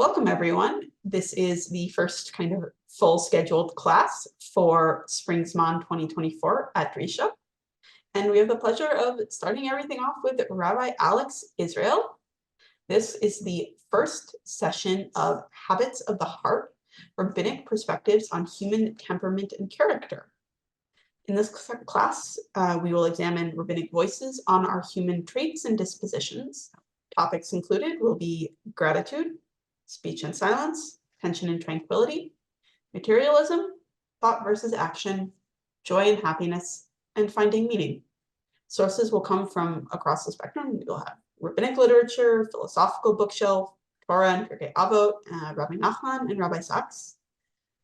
Welcome, everyone. This is the first kind of full scheduled class for Spring Zman 2024 at Drisha. And we have the pleasure of starting everything off with Rabbi Alex Israel. This is the first session of Habits of the Heart, Rabbinic Perspectives on Human Temperament and Character. In this class, we will examine rabbinic voices on our human traits and dispositions. Topics included will be gratitude, speech and silence, tension and tranquility, materialism, thought versus action, joy and happiness, and finding meaning. Sources will come from across the spectrum. You'll have rabbinic literature, philosophical bookshelf, Torah and Pirkei Avot, Rabbi Nachman, and Rabbi Sachs.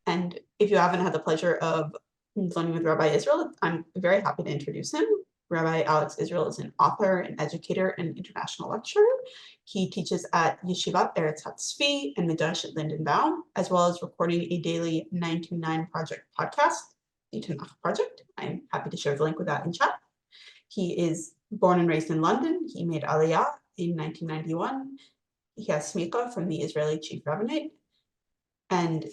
And if you haven't had the pleasure of learning with Rabbi Israel, I'm very happy to introduce him. Rabbi Alex Israel is an author, an educator, and international lecturer. He teaches at Yeshivat Eretz HaTzvi and Midrashet Lindenbaum, as well as recording a daily 929 Project podcast, the Tanakh Project. I'm happy to share the link with that in chat. He is born and raised in London. He made Aliyah in 1991. He has smicha from the Israeli Chief Rabbinic, and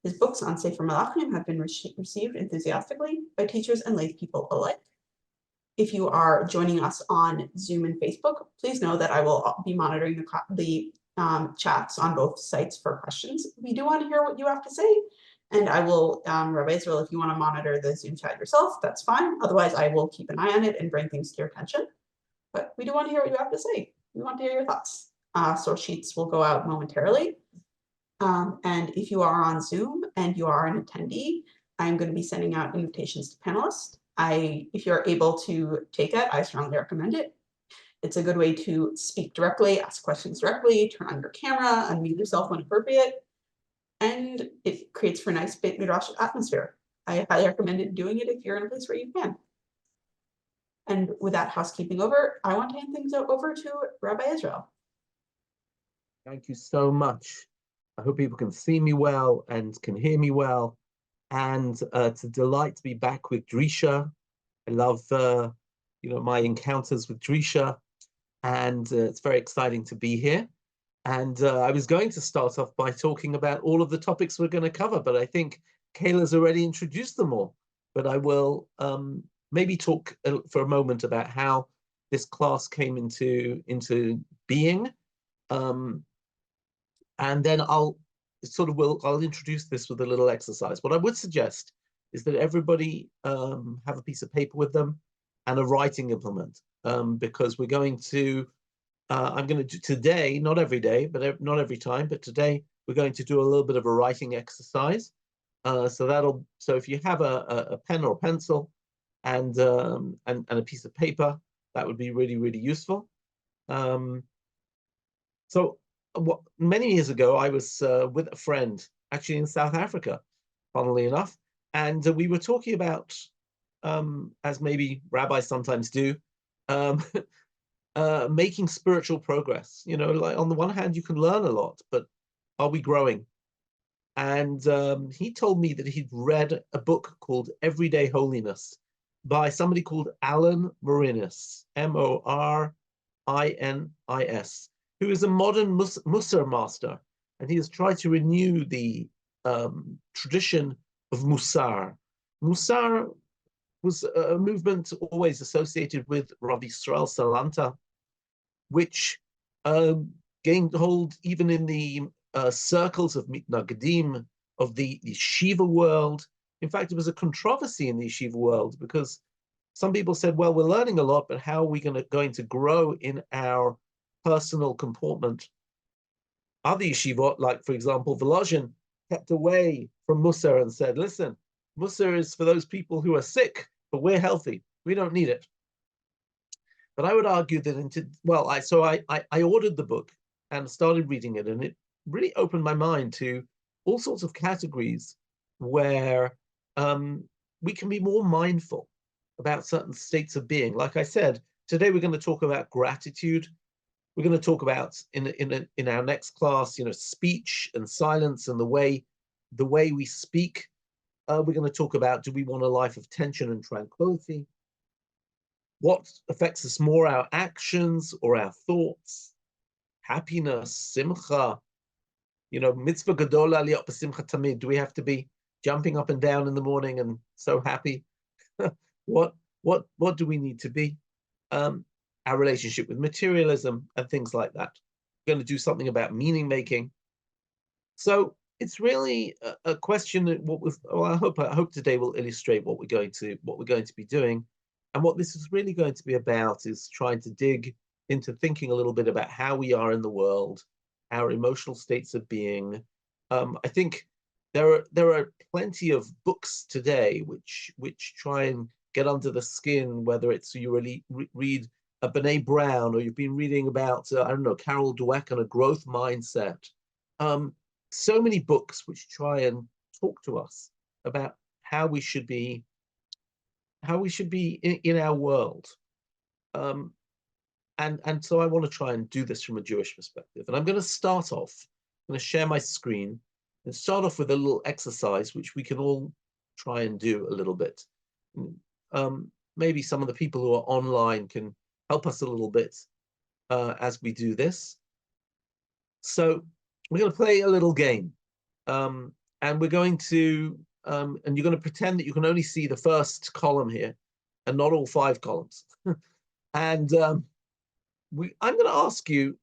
his books on Sefer Malachim have been received enthusiastically by teachers and lay people alike. If you are joining us on Zoom and Facebook, please know that I will be monitoring the chats on both sites for questions. We do want to hear what you have to say, and I will, Rabbi Israel, if you want to monitor the Zoom chat yourself, that's fine. Otherwise, I will keep an eye on it and bring things to your attention. But we do want to hear what you have to say. We want to hear your thoughts. Source sheets will go out momentarily. And if you are on Zoom and you are an attendee, I'm going to be sending out invitations to panelists. If you're able to take it, I strongly recommend it. It's a good way to speak directly, ask questions directly, turn on your camera, unmute yourself when appropriate, and it creates for a nice Beit Midrash atmosphere. I highly recommend doing it if you're in a place where you can. And with that housekeeping over, I want to hand things over to Rabbi Israel. Thank you so much. I hope people can see me well and can hear me well. And it's a delight to be back with Drisha. I love, my encounters with Drisha, and it's very exciting to be here. And I was going to start off by talking about all of the topics we're going to cover, but I think Kayla's already introduced them all. But I will maybe talk for a moment about how this class came into being, and then I'll introduce this with a little exercise. What I would suggest is that everybody have a piece of paper with them and a writing implement, because we're going to, I'm going to do today, not every day, but not every time, but today we're going to do a little bit of a writing exercise. So if you have a pen or a pencil and a piece of paper, that would be really, really useful. Many years ago, I was with a friend, actually in South Africa, funnily enough, and we were talking about, as maybe rabbis sometimes do, making spiritual progress. Like on the one hand, you can learn a lot, but are we growing? And he told me that he'd read a book called Everyday Holiness by somebody called Alan Morinis, Morinis, who is a modern Musar master, and he has tried to renew the tradition of Musar. Musar was a movement always associated with Rav Yisrael Salanta, which gained hold even in the circles of Mitnagdim, of the yeshiva world. In fact, it was a controversy in the yeshiva world, because some people said, well, we're learning a lot, but how are we going to grow in our personal comportment? Other yeshivot, like for example Volozhin, kept away from Musar and said, listen, Musar is for those people who are sick, but we're healthy, we don't need it. But I would argue that I ordered the book and started reading it, and it really opened my mind to all sorts of categories where we can be more mindful about certain states of being. Like I said, today we're going to talk about gratitude. We're going to talk about in our next class, speech and silence and the way we speak. We're going to talk about, do we want a life of tension and tranquility? What affects us more, our actions or our thoughts? Happiness, simcha, mitzvah gadola liot b'simcha tamid. Do we have to be jumping up and down in the morning and so happy? What do we need to be? Our relationship with materialism and things like that. We're going to do something about meaning making. So it's really a question. I hope today will illustrate what we're going to be doing, and what this is really going to be about is trying to dig into thinking a little bit about how we are in the world, our emotional states of being. I think there are plenty of books today which try and get under the skin, whether it's you really read a Brene Brown, or you've been reading about I don't know, Carol Dweck and a growth mindset. So many books which try and talk to us about how we should be in our world. And so I want to try and do this from a Jewish perspective. And I'm going to start off, I'm going to share my screen and start off with a little exercise which we can all try and do a little bit. Maybe some of the people who are online can help us a little bit as we do this. So we're going to play a little game, and we're going to, and you're going to pretend that you can only see the first column here, and not all 5 columns. And I'm going to ask you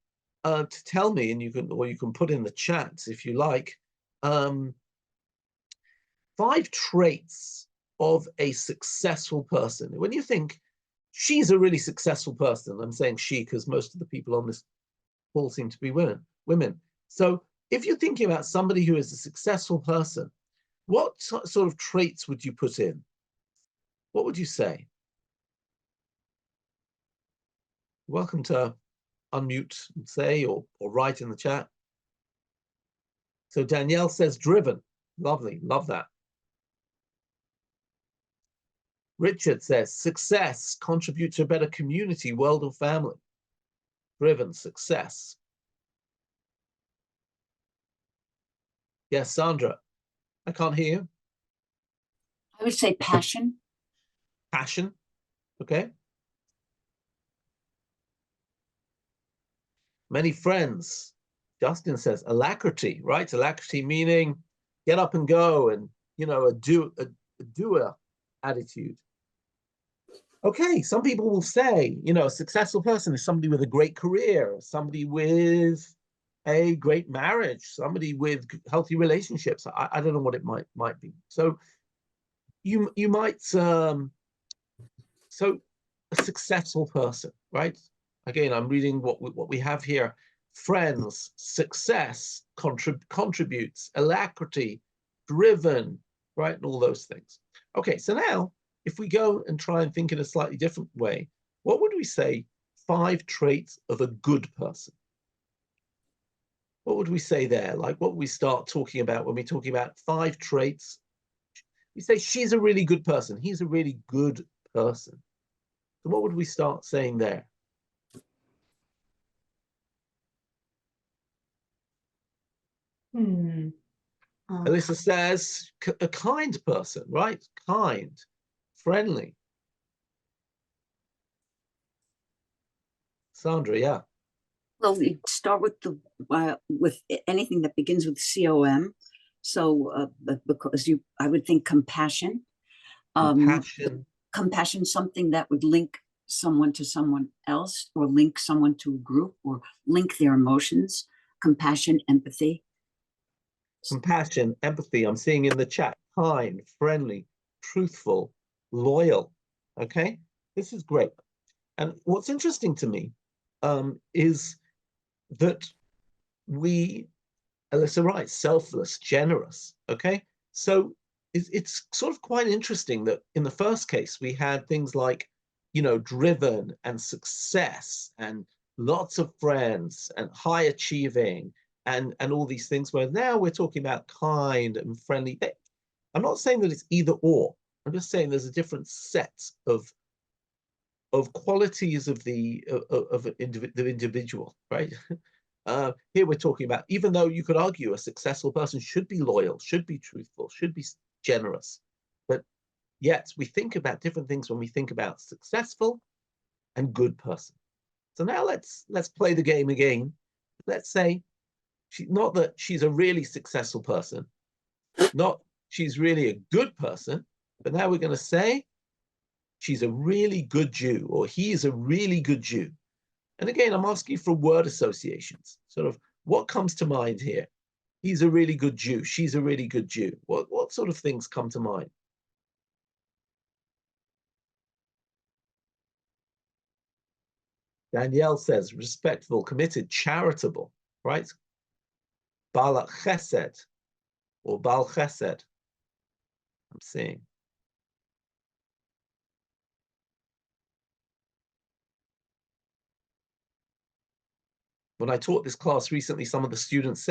to tell me, and you can put in the chat if you like, 5 traits of a successful person. When you think she's a really successful person, I'm saying she because most of the people on this call seem to be women. So if you're thinking about somebody who is a successful person, what sort of traits would you put in? What would you say? Welcome to unmute and say or write in the chat. So Danielle says driven. Lovely, love that. Richard says success, contribute to a better community, world, or family. Driven, success. Yes, Sandra, I can't hear you. I would say passion. Passion, okay. Many friends. Justin says alacrity, right? Alacrity meaning get up and go, and a doer attitude. Okay, some people will say, a successful person is somebody with a great career, somebody with a great marriage, somebody with healthy relationships. I don't know what it might be. So you might so a successful person, right? Again, I'm reading what we have here. Friends, success, contributes, alacrity, driven, right? And all those things. Okay, so now if we go and try and think in a slightly different way, what would we say 5 traits of a good person? What would we say there? Like, what would we start talking about when we're talking about 5 traits? We say she's a really good person. He's a really good person. So what would we start saying there? Alyssa says a kind person, right? Kind, friendly. Sandra, yeah. Well, we start with anything that begins with COM. So because I would think compassion. Compassion, something that would link someone to someone else, or link someone to a group, or link their emotions. Compassion, empathy. Compassion, empathy. I'm seeing in the chat, kind, friendly, truthful, loyal. Okay, this is great. And what's interesting to me is that Alyssa writes, selfless, generous. Okay, so it's sort of quite interesting that in the first case we had things like, driven and success and lots of friends and high achieving and all these things, where now we're talking about kind and friendly. I'm not saying that it's either or. I'm just saying there's a different set of qualities of the individual, right? Here we're talking about, even though you could argue a successful person should be loyal, should be truthful, should be generous, but yet we think about different things when we think about successful and good person. So now let's play the game again. Let's say not that she's a really successful person, not she's really a good person, but now we're going to say she's a really good Jew, or he is a really good Jew. And again, I'm asking for word associations, sort of what comes to mind here? He's a really good Jew, she's a really good Jew. What sort of things come to mind? Danielle says respectful, committed, charitable, right? Bal chesed or Bal chesed. I'm seeing. When I taught this class recently, some of the students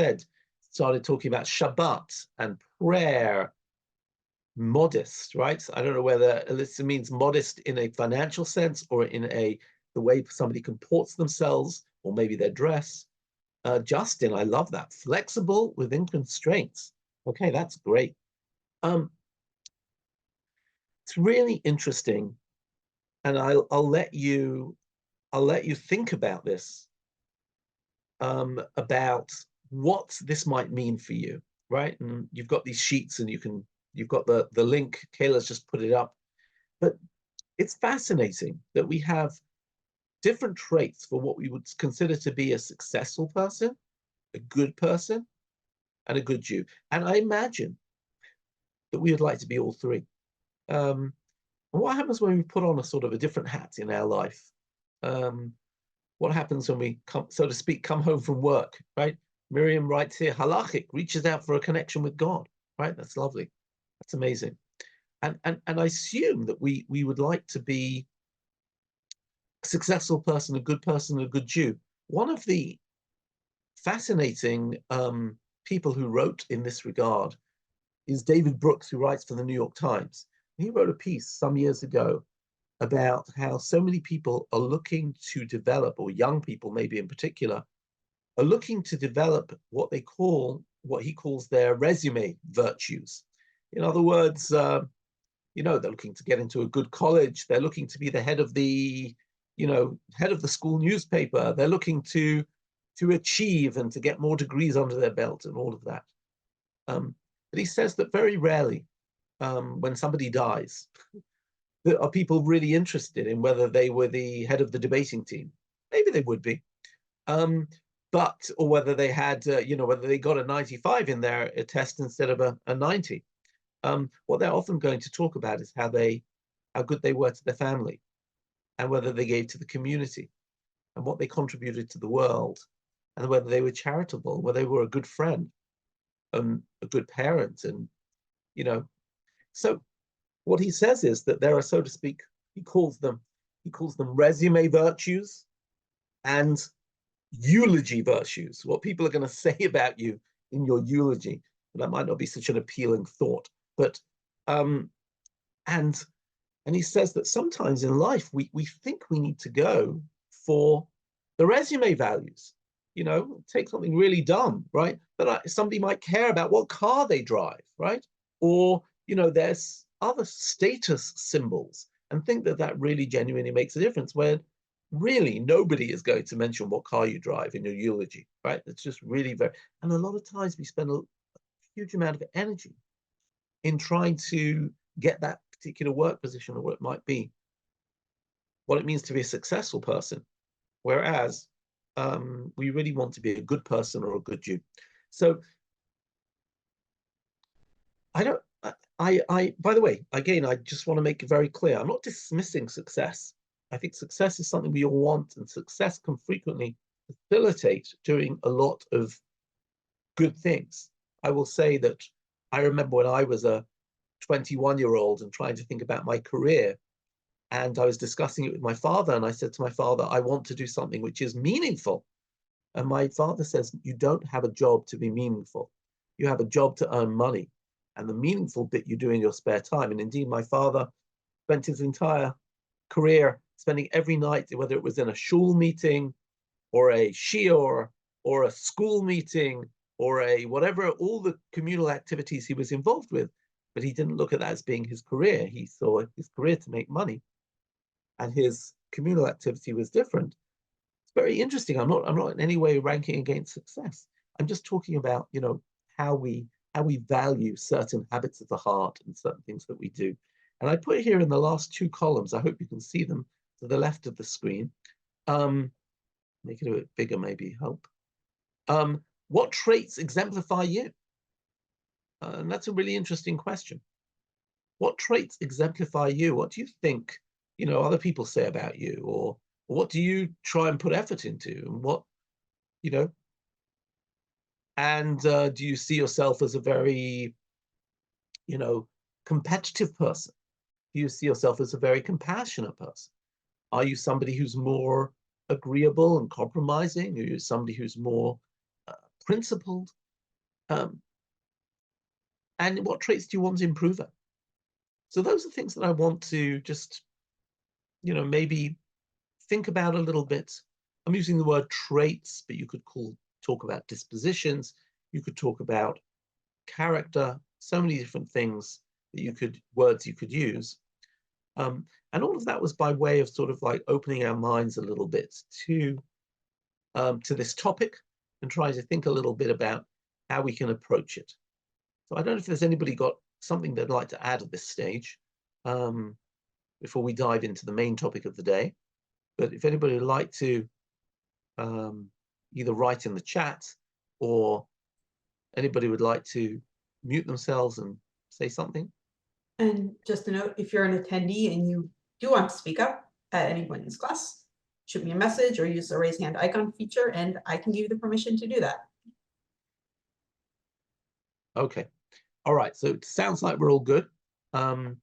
started talking about Shabbat and prayer, modest, right? I don't know whether this means modest in a financial sense or in the way somebody comports themselves, or maybe their dress. Justin, I love that. Flexible within constraints. Okay, that's great. It's really interesting, and I'll let you think about this, about what this might mean for you, right? And you've got these sheets, and you've got the link. Kayla's just put it up, but it's fascinating that we have different traits for what we would consider to be a successful person, a good person, and a good Jew. And I imagine that we would like to be all three. And what happens when we put on a sort of a different hat in our life? What happens when we come, so to speak, come home from work, right? Miriam writes here, halachic, reaches out for a connection with God, right? That's lovely. That's amazing. And I assume that we would like to be a successful person, a good person, a good Jew. One of the fascinating people who wrote in this regard is David Brooks, who writes for the New York Times. He wrote a piece some years ago about how so many people are looking to develop, or young people maybe in particular, are looking to develop what he calls their resume virtues. In other words, they're looking to get into a good college. They're looking to be the head of the school newspaper. They're looking to achieve and to get more degrees under their belt and all of that. But he says that very rarely, when somebody dies, are people really interested in whether they were the head of the debating team. Maybe they would be, or whether they had, whether they got a 95 in their test instead of a 90. What they're often going to talk about is how good they were to their family, and whether they gave to the community, and what they contributed to the world, and whether they were charitable, whether they were a good friend, a good parent, and So what he says is that there are, so to speak, he calls them resume virtues and eulogy virtues. What people are going to say about you in your eulogy. And that might not be such an appealing thought, but and he says that sometimes in life we think we need to go for the resume values. Take something really dumb, right? But somebody might care about what car they drive, right? Or there's other status symbols, and think that really genuinely makes a difference, where really nobody is going to mention what car you drive in your eulogy, right? It's just really and a lot of times we spend a huge amount of energy in trying to get that particular work position, or what it might be, what it means to be a successful person, whereas we really want to be a good person or a good Jew. So by the way, again, I just want to make it very clear, I'm not dismissing success. I think success is something we all want, and success can frequently facilitate doing a lot of good things. I will say that I remember when I was a 21-year-old and trying to think about my career, and I was discussing it with my father, and I said to my father, I want to do something which is meaningful. And my father says, you don't have a job to be meaningful. You have a job to earn money. And the meaningful bit you do in your spare time. And indeed, my father spent his entire career spending every night, whether it was in a shul meeting or a shiur or a school meeting or a whatever, all the communal activities he was involved with. But he didn't look at that as being his career. He saw his career to make money, and his communal activity was different. It's very interesting. I'm not in any way ranking against success. I'm just talking about, how we value certain habits of the heart and certain things that we do. And I put here in the last two columns, I hope you can see them to the left of the screen. Make it a bit bigger, maybe help. What traits exemplify you? And that's a really interesting question. What traits exemplify you? What do you think, other people say about you? Or what do you try and put effort into? And what, and do you see yourself as a very, competitive person? Do you see yourself as a very compassionate person? Are you somebody who's more agreeable and compromising? Are you somebody who's more principled? And what traits do you want to improve at? So those are things that I want to just, maybe think about a little bit. I'm using the word traits, but you could talk about dispositions. You could talk about character, so many different things that words you could use. And all of that was by way of sort of like opening our minds a little bit to this topic and trying to think a little bit about how we can approach it. So I don't know if there's anybody got something they'd like to add at this stage before we dive into the main topic of the day. But if anybody would like to either write in the chat or anybody would like to mute themselves and say something. And just a note, if you're an attendee and you do want to speak up at any point in this class, shoot me a message or use the raise hand icon feature and I can give you the permission to do that. Okay. All right. So it sounds like we're all good. All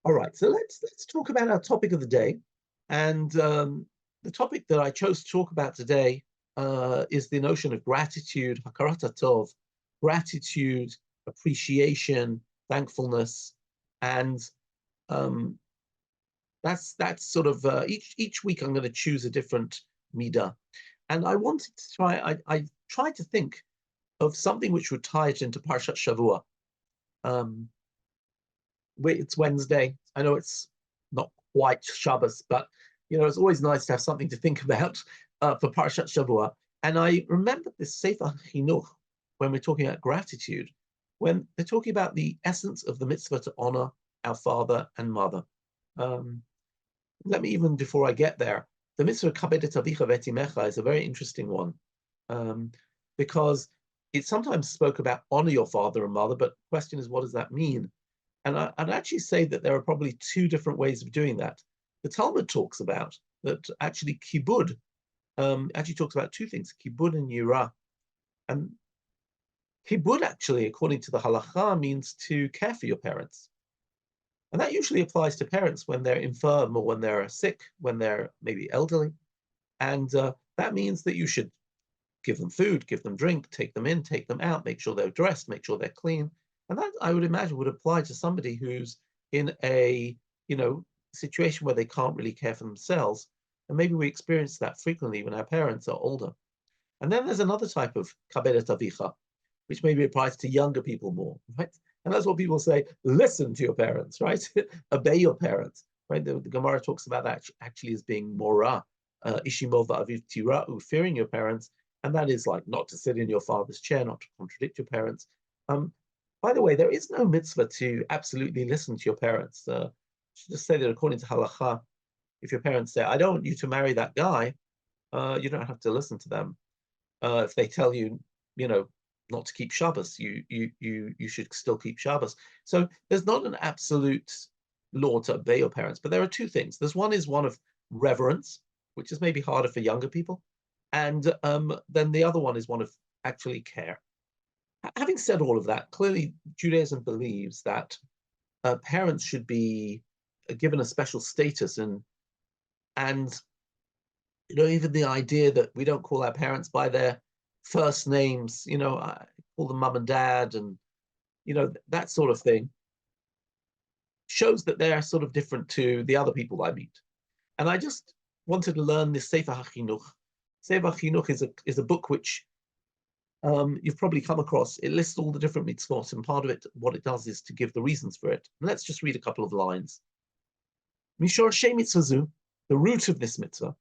right. So let's talk about our topic of the day. And the topic that I chose to talk about today is the notion of gratitude, hakarat tov, gratitude, appreciation, thankfulness, and that's sort of each week I'm going to choose a different midah, and I wanted to try. I tried to think of something which would tie it into Parshat Shavua. It's Wednesday. I know it's not quite Shabbos, but it's always nice to have something to think about for Parshat Shavua. And I remembered this Sefer Chinuch when we're talking about gratitude, when they're talking about the essence of the mitzvah to honor our father and mother. Let me, even before I get there, the mitzvah kabed et avicha v'et imecha is a very interesting one, because it sometimes spoke about honor your father and mother, but the question is, what does that mean? And I'd actually say that there are probably two different ways of doing that. The Talmud talks about that actually kibud actually talks about two things, kibud and yirah. And kibud actually, according to the halacha, means to care for your parents. And that usually applies to parents when they're infirm or when they're sick, when they're maybe elderly. And that means that you should give them food, give them drink, take them in, take them out, make sure they're dressed, make sure they're clean. And that, I would imagine, would apply to somebody who's in a, situation where they can't really care for themselves. And maybe we experience that frequently when our parents are older. And then there's another type of kabed et avicha, which maybe applies to younger people more, right? And that's what people say, listen to your parents, right? Obey your parents, right? The Gemara talks about that actually as being mora, ishimo va'aviv tira'u, fearing your parents. And that is like not to sit in your father's chair, not to contradict your parents. By the way, there is no mitzvah to absolutely listen to your parents. I should just say that according to halacha, if your parents say, I don't want you to marry that guy, you don't have to listen to them. If they tell you, not to keep Shabbos, you should still keep Shabbos. So there's not an absolute law to obey your parents, but there are two things. There's one of reverence, which is maybe harder for younger people. And then the other one is one of actually care. Having said all of that, clearly Judaism believes that parents should be given a special status, and even the idea that we don't call our parents by their first names, I call them mum and dad, and that sort of thing, shows that they're sort of different to the other people I meet. And I just wanted to learn this Sefer HaChinuch. Sefer HaChinuch is a book which you've probably come across. It lists all the different mitzvot, and part of it, what it does is to give the reasons for it. And let's just read a couple of lines. Mishor Shei mitzvazu, the root of this mitzvah,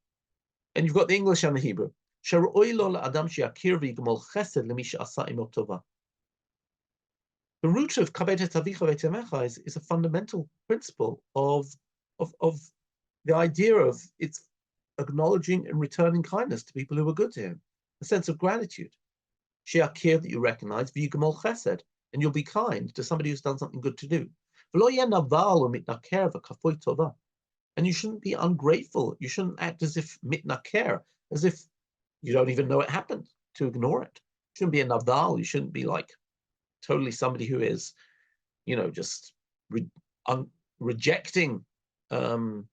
and you've got the English and the Hebrew. שראוי לו לאדם שיכיר ויגמול חסד למי שעשה עמו טובה. The root of כבד את אביך ואת אמך is a fundamental principle of the idea of it's acknowledging and returning kindness to people who were good to him, a sense of gratitude. שיכיר, that you recognize, ויגמול חסד, and you'll be kind to somebody who's done something good to do. ולא יהיה נבל ומתנכר וכפוי טובה. And you shouldn't be ungrateful. You shouldn't act as if mitnaker, as if you don't even know it happened, to ignore it. You shouldn't be a naval. You shouldn't be like totally somebody who is, just rejecting the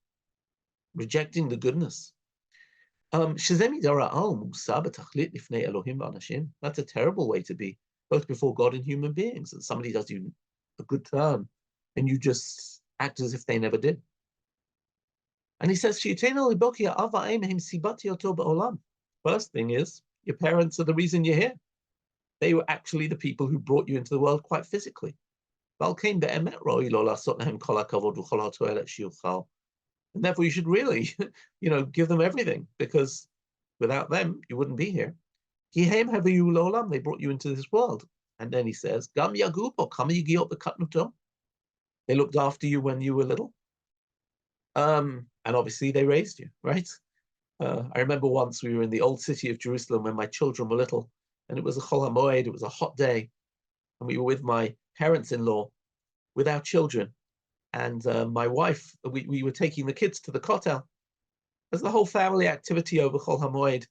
goodness. That's a terrible way to be, both before God and human beings, that somebody does you a good turn and you just act as if they never did. And he says, first thing is, your parents are the reason you're here. They were actually the people who brought you into the world quite physically. And therefore you should really, give them everything, because without them, you wouldn't be here. They brought you into this world. And then he says, they looked after you when you were little. And obviously they raised you, right? I remember once we were in the old city of Jerusalem when my children were little, and it was a Chol HaMoed, it was a hot day, and we were with my parents-in-law, with our children, and my wife, we were taking the kids to the kotel as the whole family activity over Chol HaMoed,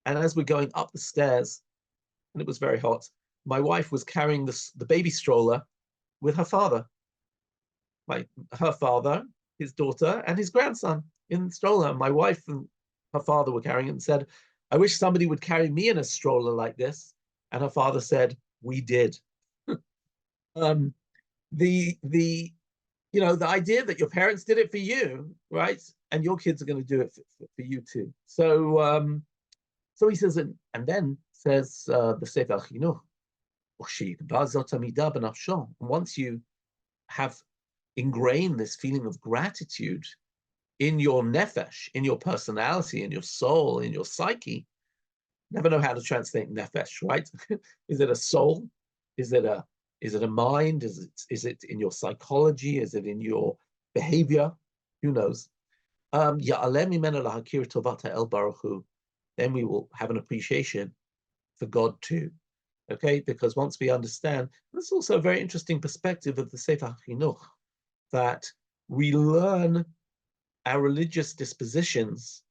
and as we're going up the stairs, and it was very hot, my wife was carrying the baby stroller with her father. Her father, his daughter, and his grandson in the stroller. My wife and her father were carrying it and said, I wish somebody would carry me in a stroller like this. And her father said, we did. The idea that your parents did it for you, right? And your kids are going to do it for you too. So he says, and then says the Sefer Chinuch, once you have ingrained this feeling of gratitude in your nefesh, in your personality, in your soul, in your psyche. Never know how to translate nefesh, right? Is it a soul? Is it a mind? Is it in your psychology? Is it in your behavior? Who knows? Then we will have an appreciation for God too. Okay, because once we understand, there's also a very interesting perspective of the Sefer Chinuch, that we learn our religious dispositions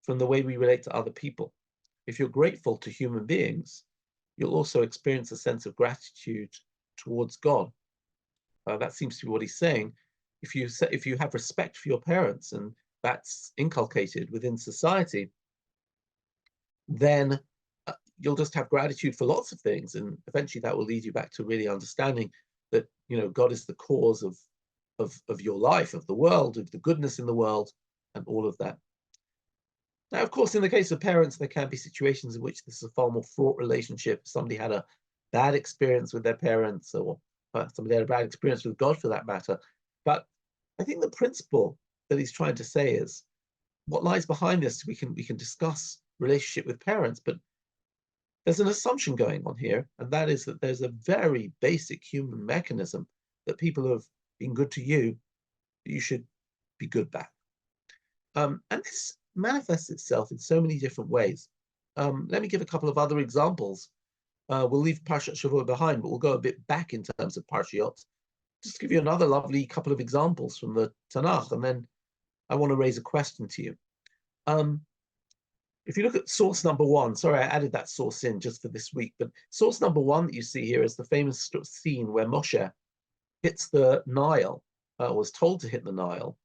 from the way we relate to other people. If you're grateful to human beings, you'll also experience a sense of gratitude towards God. That seems to be what he's saying. If you have respect for your parents, and that's inculcated within society, then you'll just have gratitude for lots of things, and eventually that will lead you back to really understanding that God is the cause of your life, of the world, of the goodness in the world, and all of that. Now, of course, in the case of parents, there can be situations in which this is a far more fraught relationship. Somebody had a bad experience with their parents, or somebody had a bad experience with God, for that matter. But I think the principle that he's trying to say is, what lies behind this, we can discuss relationship with parents, but there's an assumption going on here, and that is that there's a very basic human mechanism that people have been good to you, that you should be good back. And this manifests itself in so many different ways. Let me give a couple of other examples. We'll leave Parshat Shavua behind, but we'll go a bit back in terms of Parshiot. Just give you another lovely couple of examples from the Tanakh, and then I want to raise a question to you. If you look at source number one, sorry, I added that source in just for this week, but source number one that you see here is the famous scene where Moshe hits the Nile, was told to hit the Nile,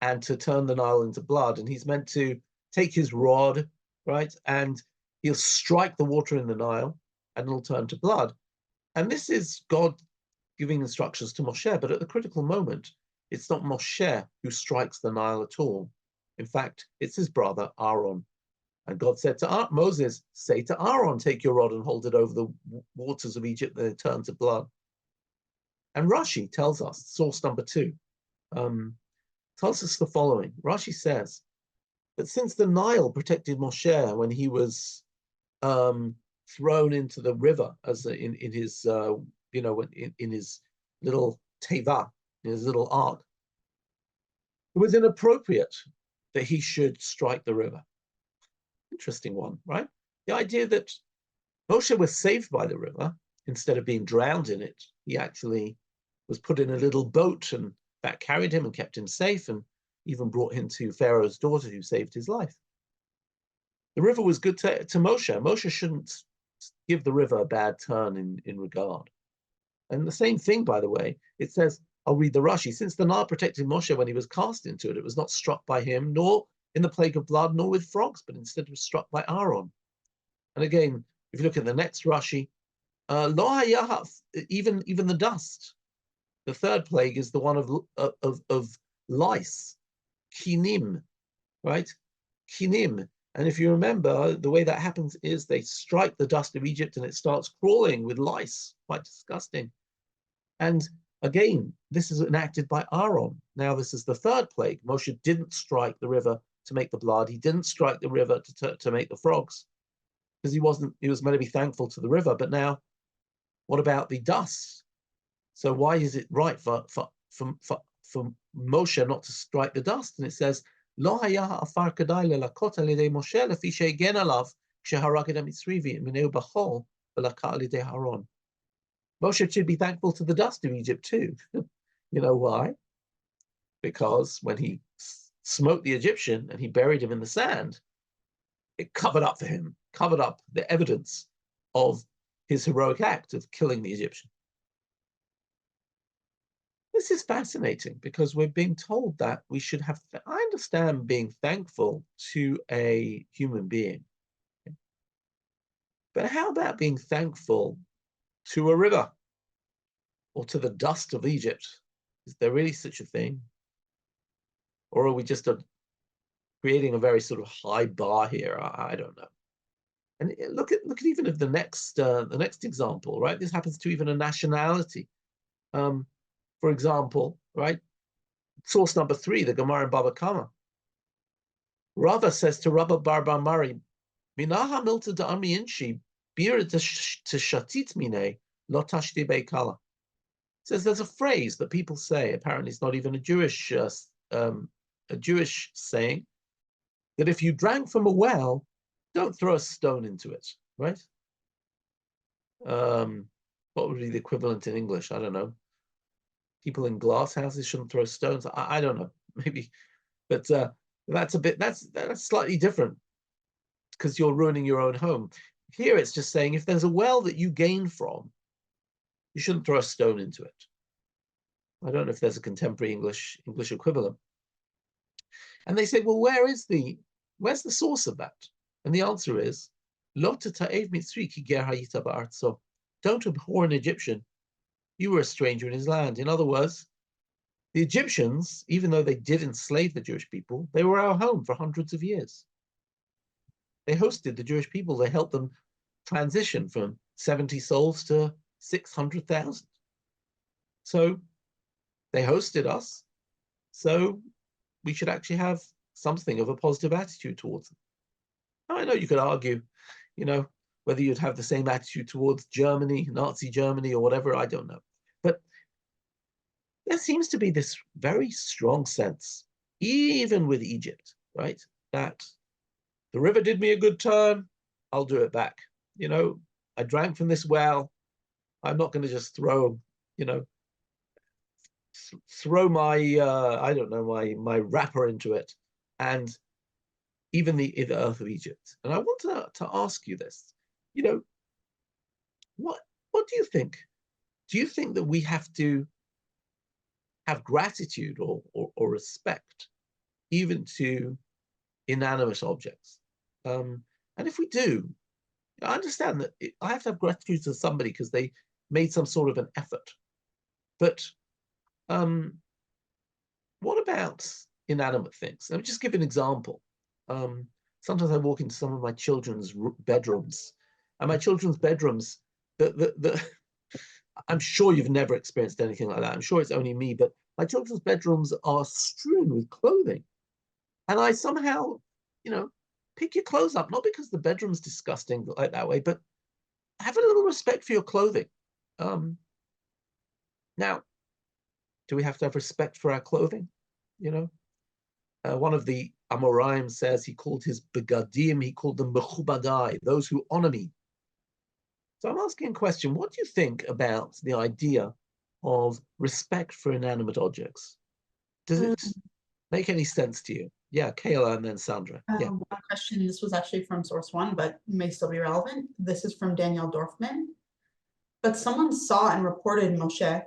and to turn the Nile into blood. And he's meant to take his rod, right? And he'll strike the water in the Nile, and it'll turn to blood. And this is God giving instructions to Moshe, but at the critical moment, it's not Moshe who strikes the Nile at all. In fact, it's his brother, Aaron. And God said to Moses, say to Aaron, take your rod and hold it over the waters of Egypt, then it turns to blood. And Rashi tells us, source number two, tells us the following. Rashi says that since the Nile protected Moshe when he was thrown into the river as in his in his little teva, in his little ark, it was inappropriate that he should strike the river. Interesting one, right? The idea that Moshe was saved by the river instead of being drowned in it. He actually was put in a little boat, and that carried him and kept him safe, and even brought him to Pharaoh's daughter, who saved his life. The river was good to Moshe. Moshe shouldn't give the river a bad turn in regard. And the same thing, by the way, it says, I'll read the Rashi, since the Nile protected Moshe when he was cast into it, it was not struck by him, nor in the plague of blood, nor with frogs, but instead was struck by Aaron. And again, if you look at the next Rashi, lo hayah, even the dust. The third plague is the one of lice, kinim, right? Kinim. And if you remember, the way that happens is they strike the dust of Egypt and it starts crawling with lice, quite disgusting. And again, this is enacted by Aaron. Now, this is the third plague. Moshe didn't strike the river to make the blood. He didn't strike the river to make the frogs, because he was meant to be thankful to the river. But now, what about the dust? So why is it right for Moshe not to strike the dust? And it says, Lo hayah afar kadai lelakot alidei Moshe lefi she'egen alav ksheharag et hamitzri v'mineu b'chol v'laka alidei Aaron. Moshe should be thankful to the dust of Egypt too. You know why? Because when he smote the Egyptian and he buried him in the sand, it covered up for him, covered up the evidence of his heroic act of killing the Egyptian. This is fascinating because we're being told that we should have, I understand being thankful to a human being, but how about being thankful to a river or to the dust of Egypt? Is there really such a thing? Or are we just creating a very sort of high bar here? I don't know. And look at even at the next example, right? This happens to even a nationality. For example, right? Source number 3, the Gemara in Baba Kama. Rava says to Rabba Bar Mari, Minaha milta da ami inshi, bira to shatit mine, lo tashti beikala. Says there's a phrase that people say, apparently it's not even a Jewish saying, that if you drank from a well, don't throw a stone into it, right? What would be the equivalent in English? I don't know. People in glass houses shouldn't throw stones. I don't know, maybe, but that's slightly different because you're ruining your own home. Here it's just saying if there's a well that you gain from, you shouldn't throw a stone into it. I don't know if there's a contemporary English equivalent. And they say, well, where's the source of that? And the answer is, don't abhor an Egyptian. You were a stranger in his land. In other words, the Egyptians, even though they did enslave the Jewish people, they were our home for hundreds of years. They hosted the Jewish people. They helped them transition from 70 souls to 600,000. So they hosted us. So we should actually have something of a positive attitude towards them. Now, I know you could argue, whether you'd have the same attitude towards Germany, Nazi Germany, or whatever, I don't know. But there seems to be this very strong sense, even with Egypt, right, that the river did me a good turn, I'll do it back. I drank from this well, I'm not going to just throw my, I don't know, my wrapper into it, and even the earth of Egypt. And I want to ask you this, what do you think? Do you think that we have to have gratitude or respect even to inanimate objects? And if we do, I understand that I have to have gratitude to somebody because they made some sort of an effort. But what about inanimate things? Let me just give an example. Sometimes I walk into some of my children's bedrooms, and my children's bedrooms, I'm sure you've never experienced anything like that. I'm sure it's only me, but my children's bedrooms are strewn with clothing. And I somehow pick your clothes up, not because the bedroom's disgusting like that way, but have a little respect for your clothing. Now, do we have to have respect for our clothing? One of the Amoraim says he called his begadim, he called them mechubadai, those who honor me. So I'm asking a question. What do you think about the idea of respect for inanimate objects? Does it make any sense to you? Yeah, Kayla and then Sandra. Yeah. One question, this was actually from source one, but may still be relevant. This is from Daniel Dorfman. But someone saw and reported Moshe,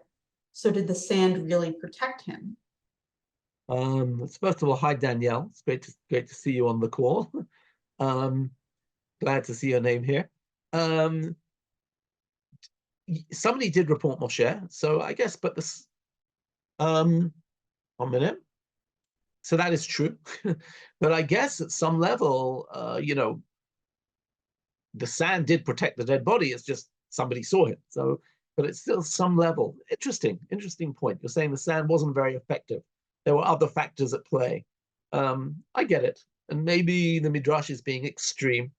so did the sand really protect him? First of all, hi Danielle. It's great to see you on the call. Glad to see your name here. Somebody did report Moshe, so I guess, but this 1 minute. So that is true. But I guess at some level, the sand did protect the dead body. It's just somebody saw him. So, but it's still some level. Interesting point. You're saying the sand wasn't very effective. There were other factors at play. I get it. And maybe the Midrash is being extreme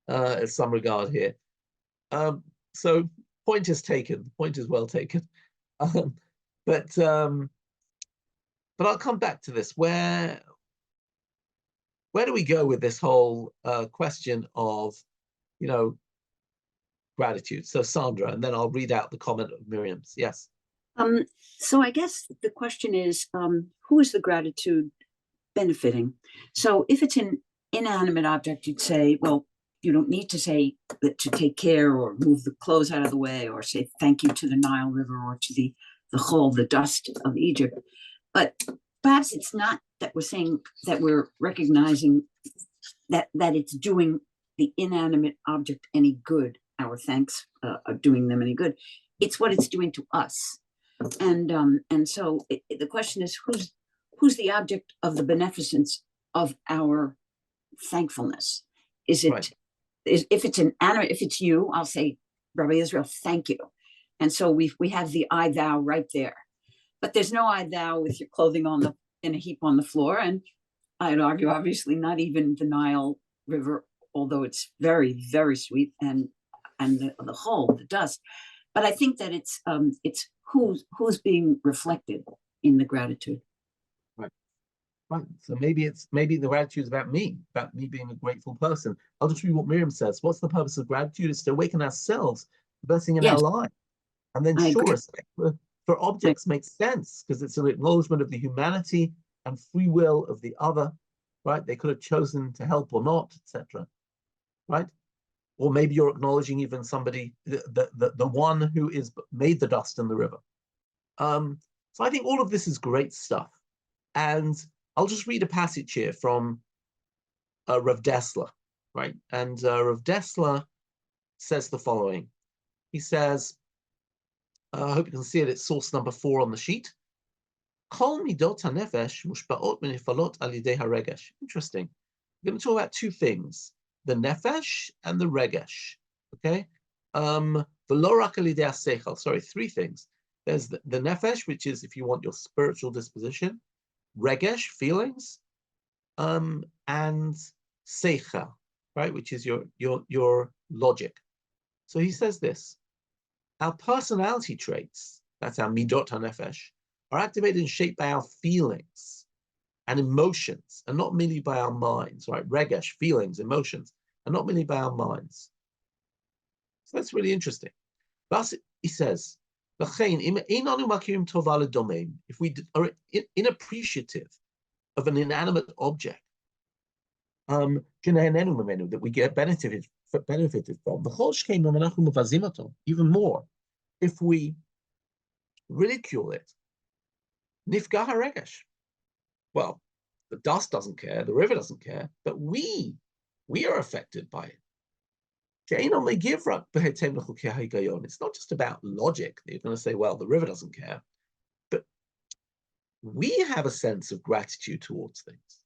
in some regard here. So point is taken. Point is well taken. But I'll come back to this. Where do we go with this whole question of, gratitude? So Sandra, and then I'll read out the comment of Miriam's. Yes. So I guess the question is, who is the gratitude benefiting? So if it's an inanimate object, you'd say, well, you don't need to say that to take care or move the clothes out of the way or say thank you to the Nile River or to the Chol, the dust of Egypt. But perhaps it's not that we're saying that we're recognizing that it's doing the inanimate object any good. Our thanks are doing them any good. It's what it's doing to us. And so the question is, who's the object of the beneficence of our thankfulness? Is it, right. If it's an animal, if it's you, I'll say, Rabbi Israel, thank you. And so we have the I thou right there. But there's no I thou with your clothing in a heap on the floor. And I'd argue, obviously, not even the Nile River, although it's very, very sweet, and the whole, the dust. But I think that it's who's being reflected in the gratitude. Right. So maybe the gratitude is about me being a grateful person. I'll just read what Miriam says. What's the purpose of gratitude? Is to awaken ourselves, the best thing in our life. And then respect for objects makes sense because it's an acknowledgement of the humanity and free will of the other, right? They could have chosen to help or not, etc. Right? Or maybe you're acknowledging even somebody, the one who is made the dust in the river. So I think all of this is great stuff. And I'll just read a passage here from Rav Dessler, right? And Rav Dessler says the following. He says, I hope you can see it, it's source number 4 on the sheet. Kol midot hanefesh mushba'ot menifalot al yidei haregesh. Interesting. We're going to talk about two things, the nefesh and the regesh. Okay? V'lo rak al yidei haseichel. Sorry, 3 things. There's the nefesh, which is if you want your spiritual disposition, regesh, feelings, and seichel, right, which is your logic. So he says this. Our personality traits, that's our midot hanefesh, are activated and shaped by our feelings and emotions, and not merely by our minds, right? Regesh, feelings, emotions, and not merely by our minds. So that's really interesting. Thus, he says, if we are inappreciative of an inanimate object, that we get benefited from, even more, if we ridicule it, nifgah haregesh. Well, the dust doesn't care, the river doesn't care, but we are affected by it. It's not just about logic. You're going to say, well, the river doesn't care, but we have a sense of gratitude towards things.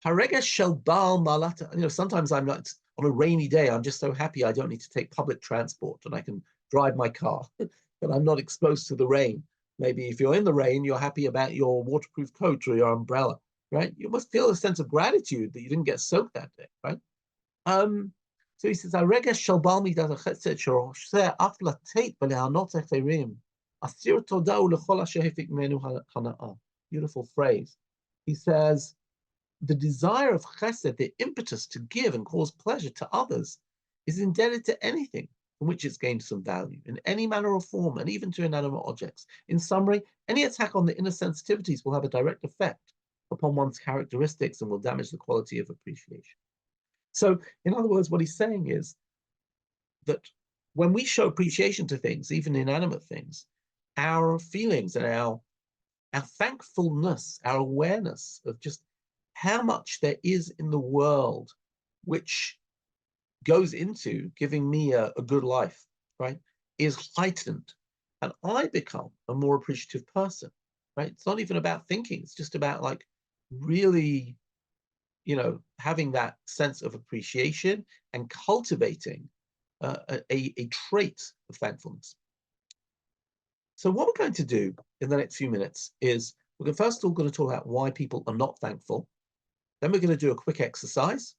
Haregesh shel baal malata. Sometimes I'm not, on a rainy day, I'm just so happy I don't need to take public transport and I can drive my car, but I'm not exposed to the rain. Maybe if you're in the rain, you're happy about your waterproof coat or your umbrella. right? You must feel a sense of gratitude that you didn't get soaked that day, right? So he says, "Aregesh shel bal midat hachesed shoroseh af latet v'lehanot acherim, asir toda u'lechol asher hafik mimenu hana'ah." Beautiful phrase. He says, the desire of chesed, the impetus to give and cause pleasure to others, is indebted to anything from which it's gained some value, in any manner or form, and even to inanimate objects. In summary, any attack on the inner sensitivities will have a direct effect upon one's characteristics and will damage the quality of appreciation. So, in other words, what he's saying is that when we show appreciation to things, even inanimate things, our feelings and our thankfulness, our awareness of just how much there is in the world which goes into giving me a good life, right, is heightened. And I become a more appreciative person, right? It's not even about thinking. It's just about like really, having that sense of appreciation and cultivating a trait of thankfulness. So what we're going to do in the next few minutes is we're first of all going to talk about why people are not thankful. Then we're going to do a quick exercise,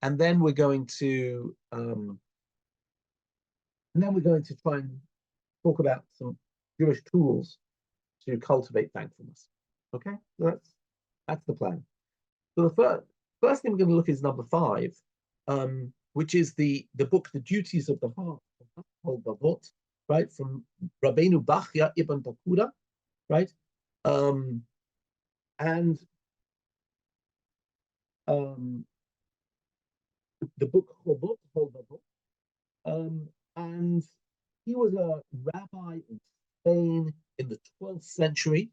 and then we're going to try and talk about some Jewish tools to cultivate thankfulness. Okay, so that's the plan. So the first thing we're going to look is number 5, which is the book The Duties of the Heart, right, from Rabbeinu Bachya ibn Bakuda, right, and the book Chobot, and he was a rabbi in Spain in the 12th century,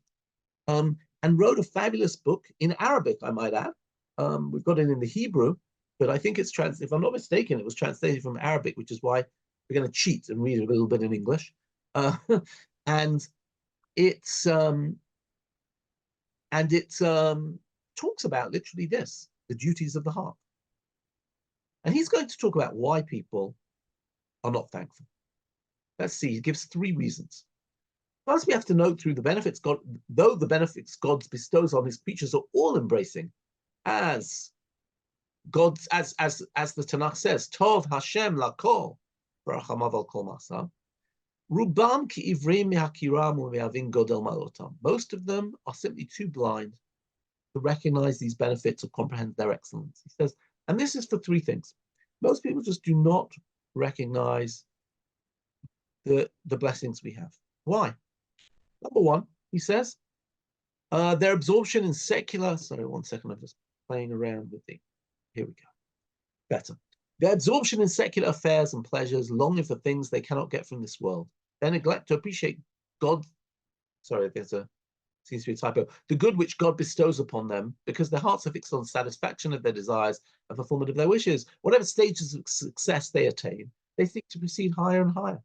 and wrote a fabulous book in Arabic, I might add. We've got it in the Hebrew, but I think it's if I'm not mistaken, it was translated from Arabic, which is why we're going to cheat and read a little bit in English. And it talks about literally this, the duties of the heart. And he's going to talk about why people are not thankful. Let's see, he gives 3 reasons. First, we have to note through the benefits God, though the benefits God bestows on his creatures are all embracing, as God's, as the Tanakh says, Tov Hashem lakol, v'rachamav al kol ma'asav. Rubam ki ivrim mehakiram u'mehavin godel malotam. Most of them are simply too blind to recognize these benefits or comprehend their excellence. He says, and this is for 3 things. Most people just do not recognize the blessings we have. Why? Number 1, he says, their absorption in secular, sorry, 1 second, I'm just playing around with the, here we go, better. Their absorption in secular affairs and pleasures, longing for things they cannot get from this world. They neglect to appreciate God, sorry, seems to be a typo, the good which God bestows upon them, because their hearts are fixed on satisfaction of their desires and fulfillment of their wishes. Whatever stages of success they attain, they seek to proceed higher and higher.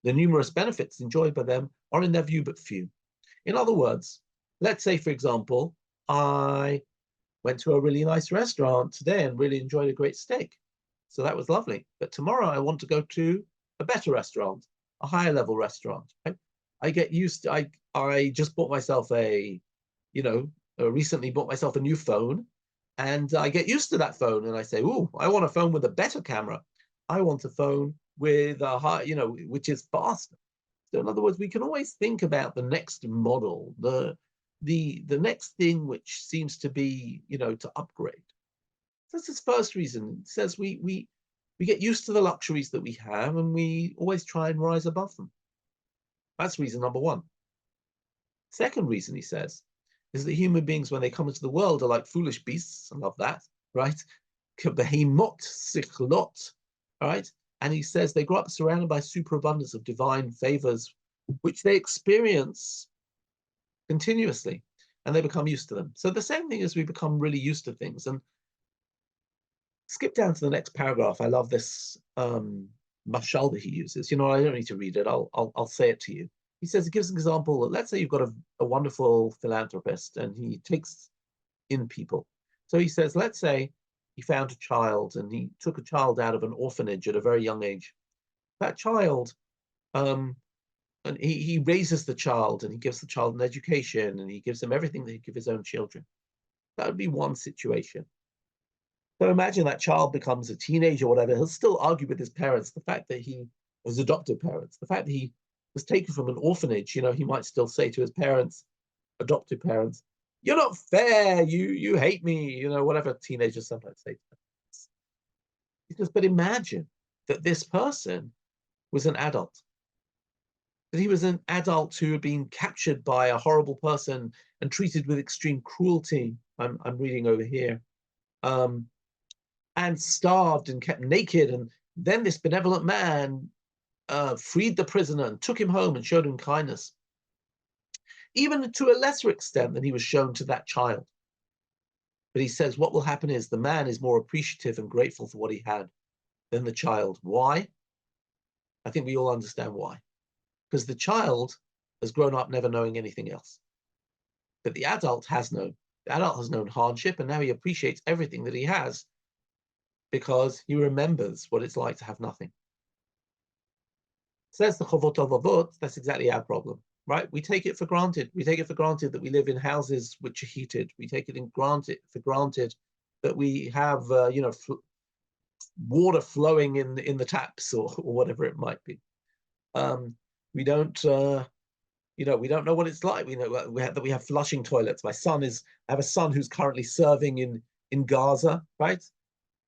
The numerous benefits enjoyed by them are in their view but few. In other words, let's say, for example, I went to a really nice restaurant today and really enjoyed a great steak. So that was lovely. But tomorrow I want to go to a better restaurant, a higher level restaurant. Right? I get used to, I just bought myself recently bought myself a new phone, and I get used to that phone and I say, oh, I want a phone with a better camera. I want a phone with a high, which is faster. So in other words, we can always think about the next model, the next thing which seems to be, to upgrade. So that's his first reason. It says we get used to the luxuries that we have and we always try and rise above them. That's reason number 1. Second reason, he says, is that human beings, when they come into the world, are like foolish beasts. I love that, right? Behemot, sichlot, right? And he says they grow up surrounded by superabundance of divine favors, which they experience continuously, and they become used to them. So the same thing is we become really used to things. And skip down to the next paragraph. I love this mashal that he uses. I don't need to read it. I'll say it to you. He says, he gives an example. Let's say you've got a wonderful philanthropist and he takes in people. So he says, let's say he found a child and he took a child out of an orphanage at a very young age. That child And he raises the child, and he gives the child an education, and he gives them everything that he'd give his own children. That would be one situation. So imagine that child becomes a teenager or whatever, he'll still argue with his parents. The fact that he was adopted parents, the fact that he was taken from an orphanage, he might still say to his parents, adopted parents, "You're not fair, you hate me," whatever teenagers sometimes say to them. Because, but imagine that this person was an adult, that he was an adult who had been captured by a horrible person and treated with extreme cruelty. I'm reading over here. And starved and kept naked. And then this benevolent man freed the prisoner and took him home and showed him kindness, even to a lesser extent than he was shown to that child. But he says what will happen is the man is more appreciative and grateful for what he had than the child. Why? I think we all understand why. Because the child has grown up never knowing anything else. But the adult has known. The adult has known hardship, and now he appreciates everything that he has because he remembers what it's like to have nothing. Says the Chovot Avot, that's exactly our problem, right? We take it for granted. We take it for granted that we live in houses which are heated. We take it for granted that we have, water flowing in the taps or whatever it might be. We don't know what it's like. We know that we have flushing toilets. I have a son who's currently serving in Gaza, right?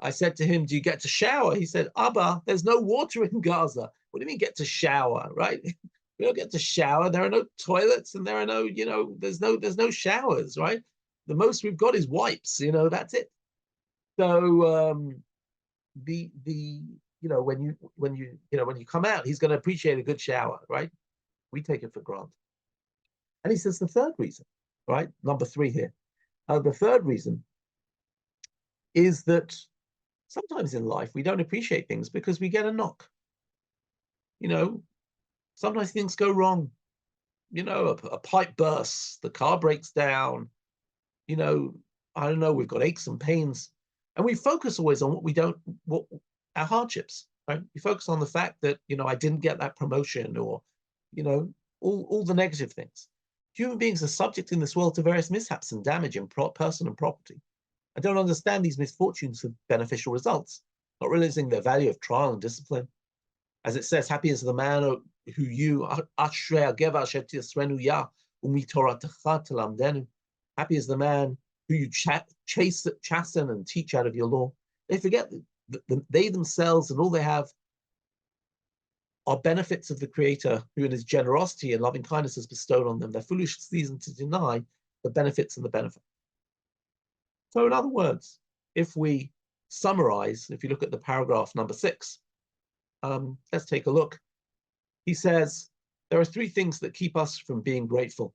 I said to him, "Do you get to shower?" He said, "Abba, there's no water in Gaza." What do you mean get to shower, right? We don't get to shower. There are no toilets, and there are no, there's no showers, right? The most we've got is wipes. That's it. So when you come out, he's going to appreciate a good shower, right? We take it for granted. And he says the third reason, right? Number 3 here. The third reason is that sometimes in life we don't appreciate things because we get a knock. Sometimes things go wrong. A pipe bursts, the car breaks down. I don't know, we've got aches and pains. And we focus always on what our hardships, right? We focus on the fact that, I didn't get that promotion or, all the negative things. Human beings are subject in this world to various mishaps and damage in person and property. I don't understand these misfortunes for beneficial results, not realizing the value of trial and discipline. As it says, happy is the man who you, happy is the man who you chasten and teach out of your law. They forget that they themselves and all they have are benefits of the Creator, who in his generosity and loving kindness has bestowed on them. They're foolish reason to deny the benefits and the benefit. So in other words, if we summarize, if you look at the paragraph number 6, let's take a look. He says, there are 3 things that keep us from being grateful.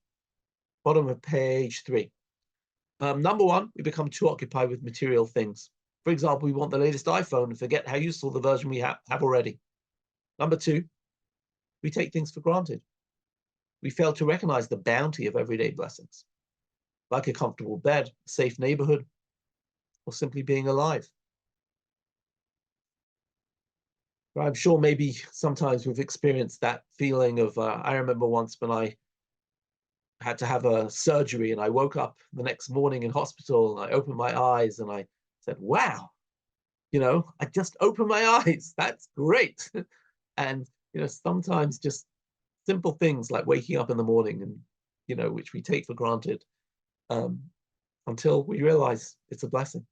Bottom of page 3. Number 1, we become too occupied with material things. For example, we want the latest iPhone and forget how useful the version we have already. Number 2, we take things for granted. We fail to recognize the bounty of everyday blessings, like a comfortable bed, a safe neighborhood, or simply being alive. I'm sure maybe sometimes we've experienced that feeling of, I remember once when I had to have a surgery and I woke up the next morning in hospital and I opened my eyes and I said, wow, I just opened my eyes. That's great. And, sometimes just simple things like waking up in the morning and, which we take for granted until we realize it's a blessing.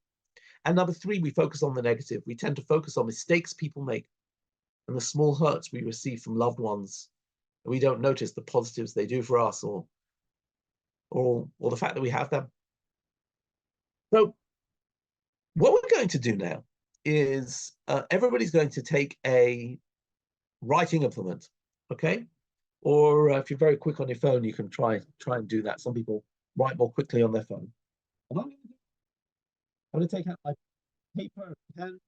And number 3, we focus on the negative. We tend to focus on mistakes people make and the small hurts we receive from loved ones. And we don't notice the positives they do for us or the fact that we have them. So what we're going to do now is everybody's going to take a writing implement, okay? Or if you're very quick on your phone, you can try and do that. Some people write more quickly on their phone. And I'm going to take out my paper and pen.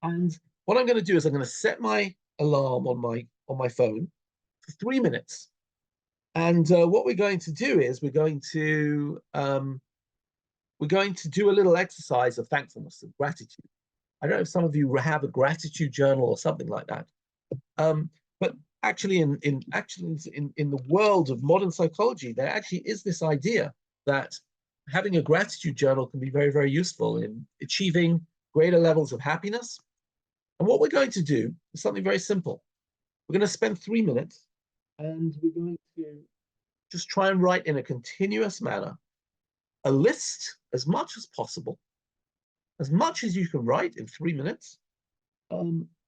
And what I'm going to do is I'm going to set my alarm on my phone for 3 minutes. And what we're going to do is we're going to do a little exercise of thankfulness and gratitude. I don't know if some of you have a gratitude journal or something like that. But actually in the world of modern psychology, there actually is this idea that having a gratitude journal can be very, very useful in achieving greater levels of happiness. And what we're going to do is something very simple. We're going to spend 3 minutes and we're going to just try and write in a continuous manner a list as much as possible, as much as you can write in 3 minutes,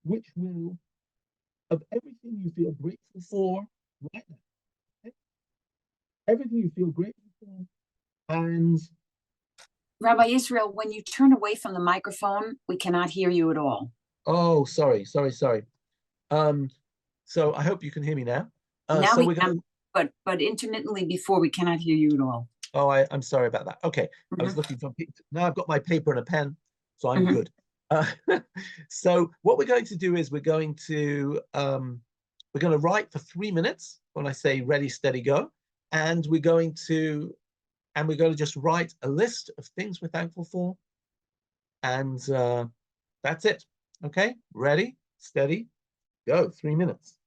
which will, of everything you feel grateful for right now, okay? Everything you feel grateful for, and Rabbi Israel, when you turn away from the microphone, we cannot hear you at all. oh, sorry. So I hope you can hear me now. Now so we we're can, going. but intermittently before we cannot hear you at all. Oh, I'm sorry about that. Okay, I was looking for now. I've got my paper and a pen, so I'm good. So what we're going to do is we're going to write for 3 minutes when I say ready, steady, go, and we're going to just write a list of things we're thankful for, and that's it. Okay, ready, steady, go. 3 minutes.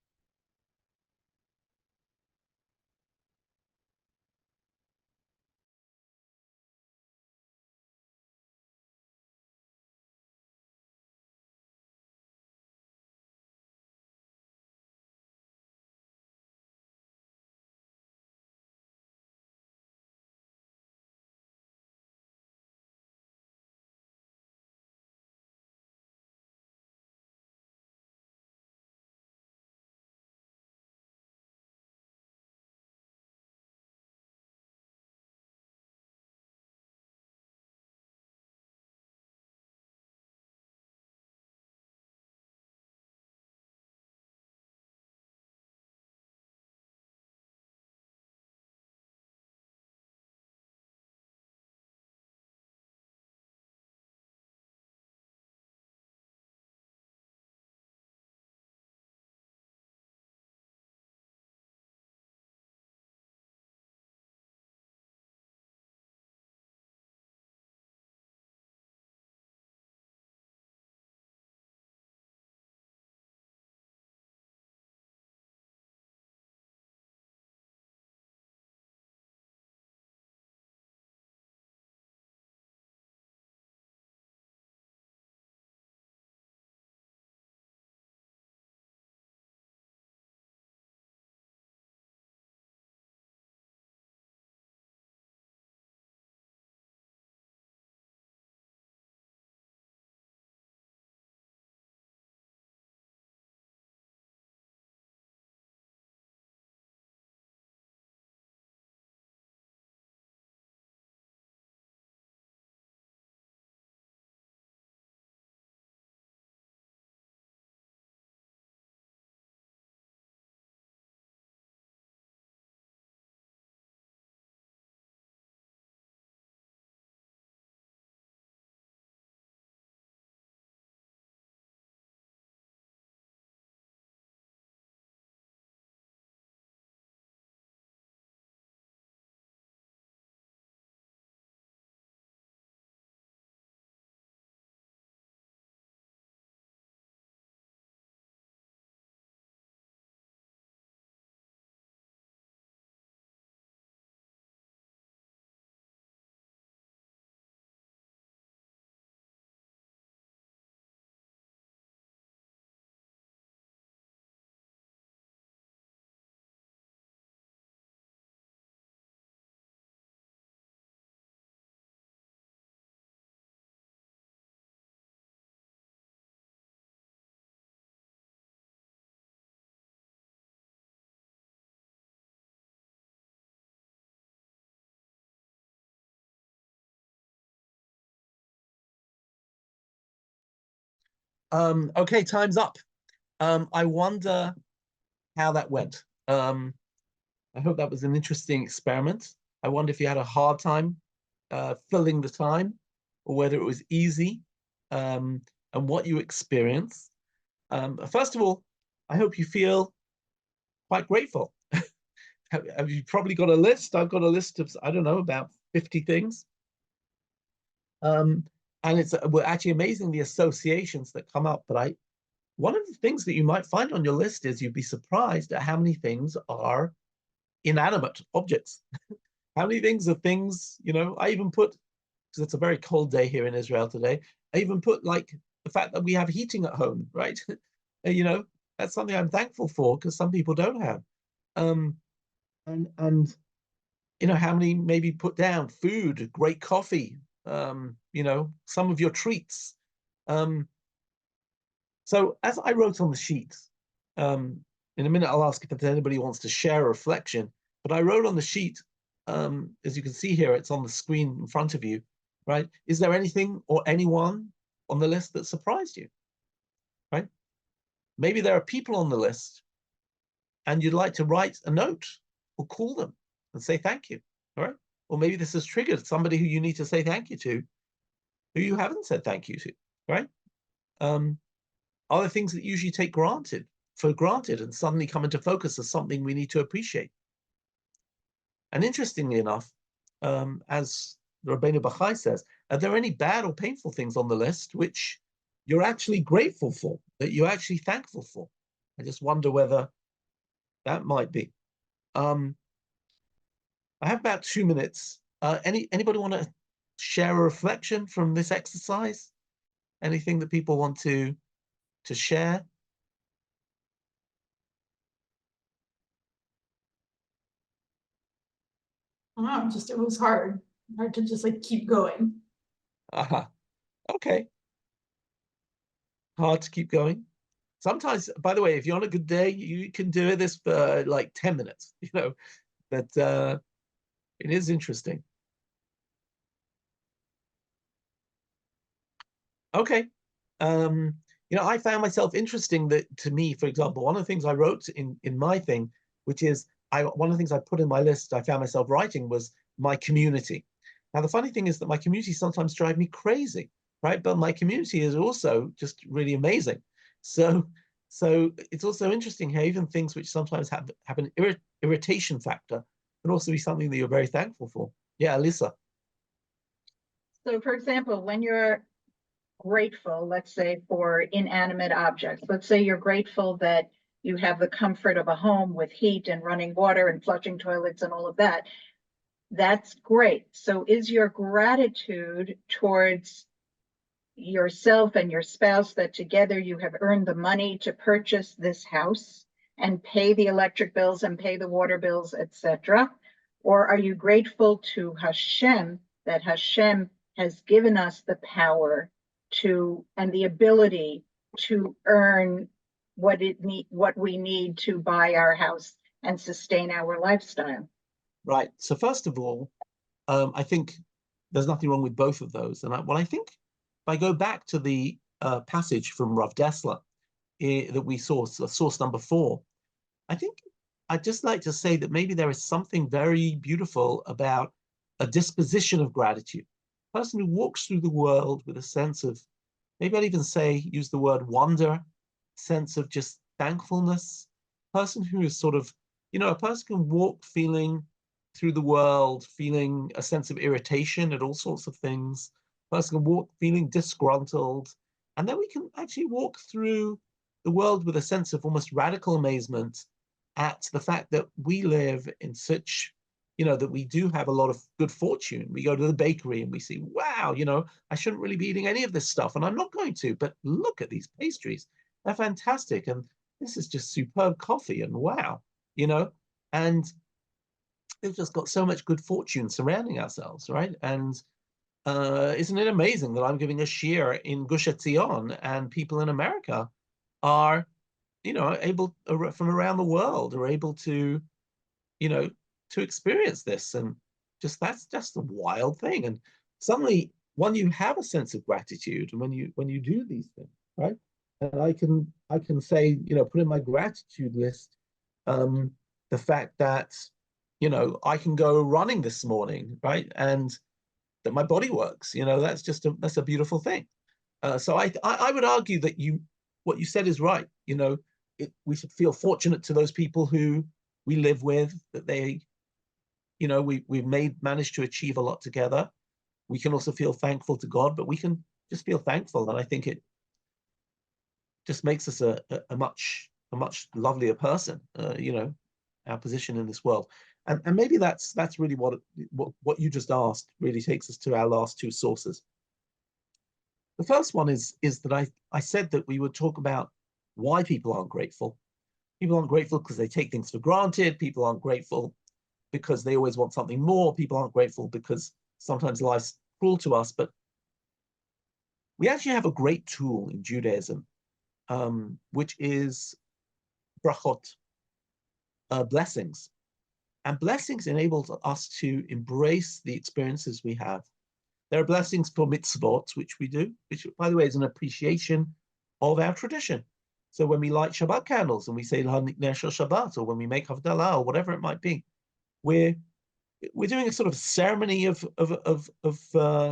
Okay, time's up. I wonder how that went. I hope that was an interesting experiment. I wonder if you had a hard time filling the time, or whether it was easy, and what you experienced. First of all, I hope you feel quite grateful. Have you probably got a list? I've got a list of, I don't know, about 50 things. And it's actually amazing the associations that come up, but one of the things that you might find on your list is you'd be surprised at how many things are inanimate objects. How many things are things, I even put, because it's a very cold day here in Israel today, I even put like the fact that we have heating at home, right? That's something I'm thankful for because some people don't have. And how many maybe put down food, great coffee, some of your treats. So as I wrote on the sheet, in a minute I'll ask if anybody wants to share a reflection, but I wrote on the sheet, as you can see here, it's on the screen in front of you, right? Is there anything or anyone on the list that surprised you, right? Maybe there are people on the list and you'd like to write a note or call them and say thank you, all right? Or maybe this has triggered somebody who you need to say thank you to, who you haven't said thank you to, right? Are there things that you usually take for granted and suddenly come into focus as something we need to appreciate? And interestingly enough, as the Rabbeinu Bachai says, are there any bad or painful things on the list which you're actually grateful for, that you're actually thankful for? I just wonder whether that might be. I have about 2 minutes. Anybody want to share a reflection from this exercise? Anything that people want to share? Oh, it was hard to just like keep going. Okay. Hard to keep going. Sometimes, by the way, if you're on a good day, you can do this for like 10 minutes, but it is interesting. Okay. I found myself interesting that, to me, for example, one of the things I wrote in my thing, which is one of the things I put in my list, I found myself writing, was my community. Now, the funny thing is that my community sometimes drive me crazy, right? But my community is also just really amazing. So it's also interesting how even things which sometimes have an irritation factor can also be something that you're very thankful for. Yeah, Alyssa. So for example, when you're grateful, let's say for inanimate objects, let's say you're grateful that you have the comfort of a home with heat and running water and flushing toilets and all of that. That's great. So is your gratitude towards yourself and your spouse that together you have earned the money to purchase this house and pay the electric bills and pay the water bills, etc.? Or are you grateful to Hashem that Hashem has given us the power and the ability to earn what we need to buy our house and sustain our lifestyle? Right. So first of all, I think there's nothing wrong with both of those. And I think if I go back to the passage from Rav Dessler that we saw, source number 4, I think I'd just like to say that maybe there is something very beautiful about a disposition of gratitude. A person who walks through the world with a sense of, maybe I'd even use the word wonder, sense of just thankfulness. A person who is sort of, a person can walk feeling through the world, feeling a sense of irritation at all sorts of things. A person can walk feeling disgruntled. And then we can actually walk through the world with a sense of almost radical amazement at the fact that we live in such, that we do have a lot of good fortune. We go to the bakery and we see, wow, I shouldn't really be eating any of this stuff, and I'm not going to, but look at these pastries. They're fantastic. And this is just superb coffee, and wow, and we've just got so much good fortune surrounding ourselves, right? And isn't it amazing that I'm giving a shiur in Gush Etzion and people in America are, able from around the world are able to, to experience this, and that's just a wild thing. And suddenly, when you have a sense of gratitude, and when you do these things, right? And I can say, put in my gratitude list, the fact that, I can go running this morning, right? And that my body works, that's a beautiful thing. So I would argue that what you said is right. We should feel fortunate to those people who we live with, that they, we've managed to achieve a lot together. We can also feel thankful to God, but we can just feel thankful. And I think just makes us a much lovelier person. Our position in this world, and maybe that's really what you just asked really takes us to our last two sources. The first one is that I said that we would talk about why people aren't grateful. People aren't grateful because they take things for granted. People aren't grateful because they always want something more. People aren't grateful because sometimes life's cruel to us. But we actually have a great tool in Judaism, which is brachot, blessings. And blessings enables us to embrace the experiences we have. There are blessings for mitzvot, which we do, which, by the way, is an appreciation of our tradition. So when we light Shabbat candles and we say L'Hanekner Shel Shabbat, or when we make Havdalah, or whatever it might be, we're doing a sort of ceremony of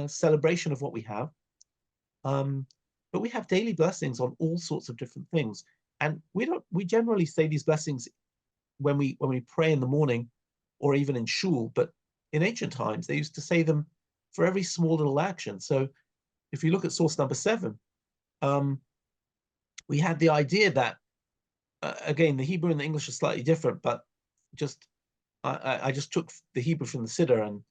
celebration of what we have. But we have daily blessings on all sorts of different things, and we generally say these blessings when we pray in the morning, or even in shul. But in ancient times, they used to say them for every small little action. So if you look at source number 7, we had the idea that, again, the Hebrew and the English are slightly different, but I just took the Hebrew from the Siddur and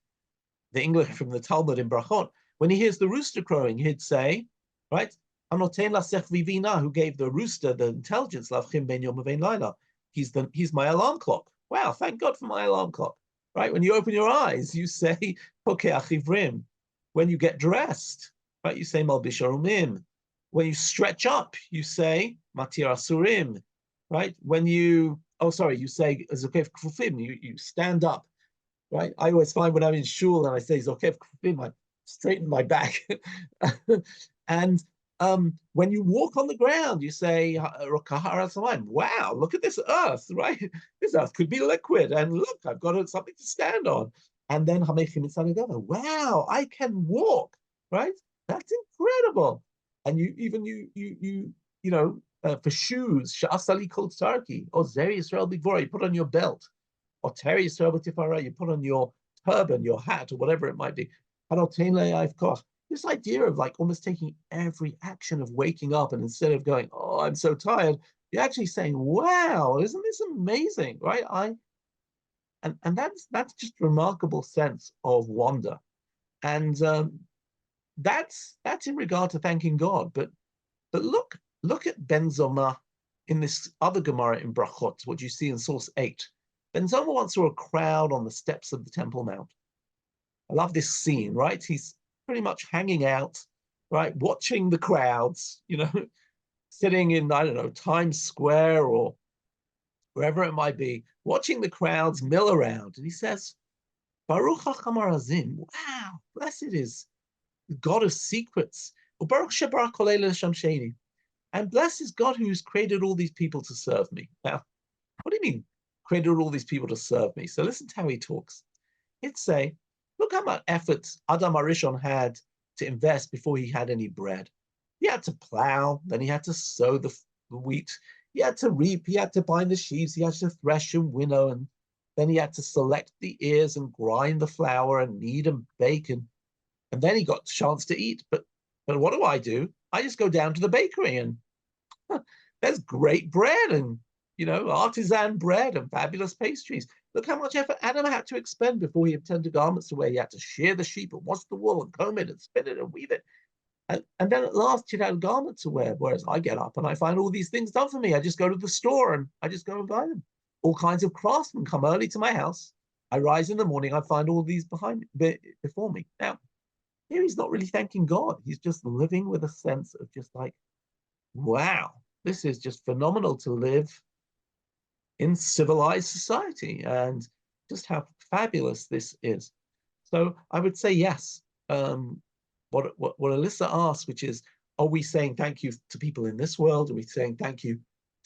the English from the Talmud in Brachot. When he hears the rooster crowing, he'd say, right, Anoten lasech vivina, who gave the rooster the intelligence, lavchim ben yom uvein laila. He's my alarm clock. Wow, thank God for my alarm clock. Right? When you open your eyes, you say, Pokeach ivrim. When you get dressed, right, you say malbish arumim. When you stretch up, you say matir asurim. Right? When you say zokef kfufim, you stand up. Right? I always find when I'm in shul and I say zokef kfufim, I straighten my back. And when you walk on the ground, you say, wow, look at this earth, right? This earth could be liquid, and look, I've got something to stand on. And then, wow, I can walk, right? That's incredible. And for shoes, sha'asali kol tzarki, or zeri Yisrael bigvora, you put on your belt, or teri Yisrael b'tifara, you put on your turban, your hat, or whatever it might be. This idea of like almost taking every action of waking up, and instead of going, oh, I'm so tired, you're actually saying, wow, isn't this amazing, right? And that's just a remarkable sense of wonder. And that's in regard to thanking God. But look at Ben Zoma in this other Gemara in Brachot, what you see in source 8. Ben Zoma once saw a crowd on the steps of the Temple Mount. I love this scene, right? He's pretty much hanging out, right, watching the crowds, sitting in, I don't know, Times Square or wherever it might be, watching the crowds mill around. And he says, Baruch HaChamar Azim, wow, blessed is the God of secrets. Baruch Shebarach Kol Eila L'Shamsheni. And blessed is God who's created all these people to serve me. Now, what do you mean, created all these people to serve me? So listen to how he talks. He'd say, look how much effort Adam HaRishon had to invest before he had any bread. He had to plow, then he had to sow the wheat, he had to reap, he had to bind the sheaves, he had to thresh and winnow, and then he had to select the ears and grind the flour and knead and bake, and then he got a chance to eat. But what do? I just go down to the bakery and there's great bread and artisan bread and fabulous pastries. Look how much effort Adam had to expend before he obtained the garments to wear. He had to shear the sheep and wash the wool and comb it and spin it and weave it. And then at last he'd had a garment to wear, whereas I get up and I find all these things done for me. I just go to the store and I just go and buy them. All kinds of craftsmen come early to my house. I rise in the morning, I find all these before me. Now, here he's not really thanking God. He's just living with a sense of just like, wow, this is just phenomenal to live in civilized society, and just how fabulous this is. So I would say yes. What Alyssa asked, which is, are we saying thank you to people in this world? Are we saying thank you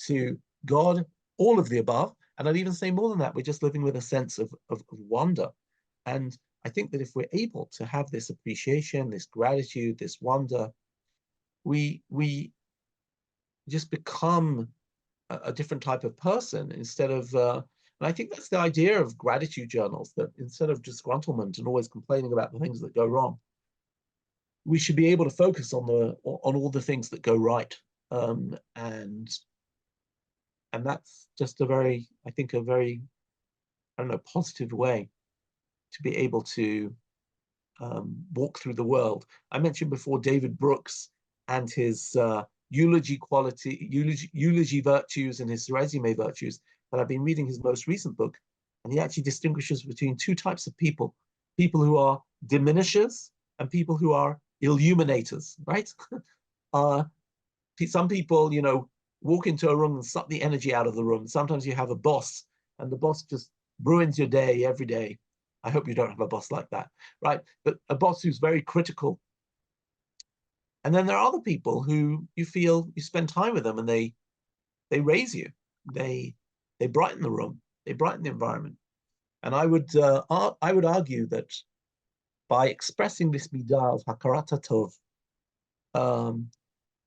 to God? All of the above. And I'd even say more than that. We're just living with a sense of wonder. And I think that if we're able to have this appreciation, this gratitude, this wonder, we just become a different type of person instead of, and I think that's the idea of gratitude journals, that instead of disgruntlement and always complaining about the things that go wrong, we should be able to focus on all the things that go right. and that's just a very, I think, a very, I don't know, positive way to be able to walk through the world. I mentioned before David Brooks and his eulogy virtues and his resume virtues, but I've been reading his most recent book, and he actually distinguishes between two types of people: people who are diminishers and people who are illuminators, right? Some people, you know, walk into a room and suck the energy out of the room. Sometimes you have a boss, and the boss just ruins your day every day. I hope you don't have a boss like that, right? But a boss who's very critical. And then there are other people who you feel you spend time with them and they raise you. They brighten the room. They brighten the environment. And I would argue that by expressing this midah of hakarat hatov,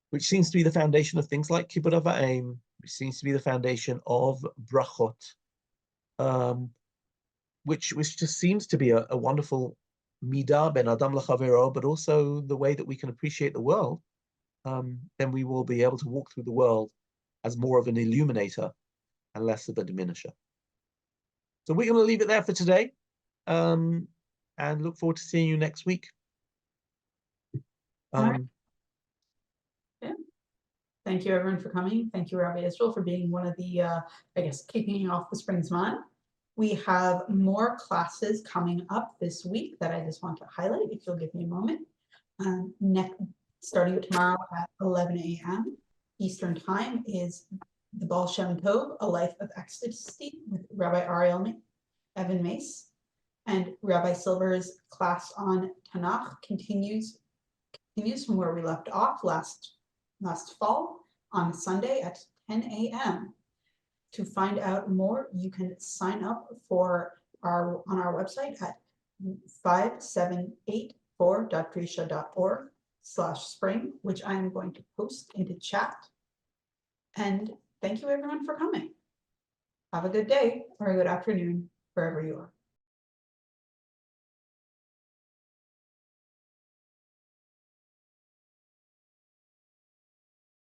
which seems to be the foundation of things like kibbud av ha'em, which seems to be the foundation of brachot, which just seems to be a wonderful midah ben adam l'chavero, but also the way that we can appreciate the world, then we will be able to walk through the world as more of an illuminator and less of a diminisher. So we're going to leave it there for today, and look forward to seeing you next week. Right. Yeah. Thank you everyone for coming. Thank you, Rabbi Israel, for being one of the, I guess, kicking off the Spring Zman. We have more classes coming up this week that I just want to highlight, if you'll give me a moment. Starting tomorrow at 11 a.m. Eastern Time is the Baal Shem Tov, A Life of Ecstasy, with Rabbi Ariel Evan Mace. And Rabbi Silver's class on Tanakh continues from where we left off last fall on Sunday at 10 a.m. To find out more, you can sign up on our website at 5784.drisha.org/spring, which I am going to post into chat. And thank you everyone for coming. Have a good day or a good afternoon, wherever you are.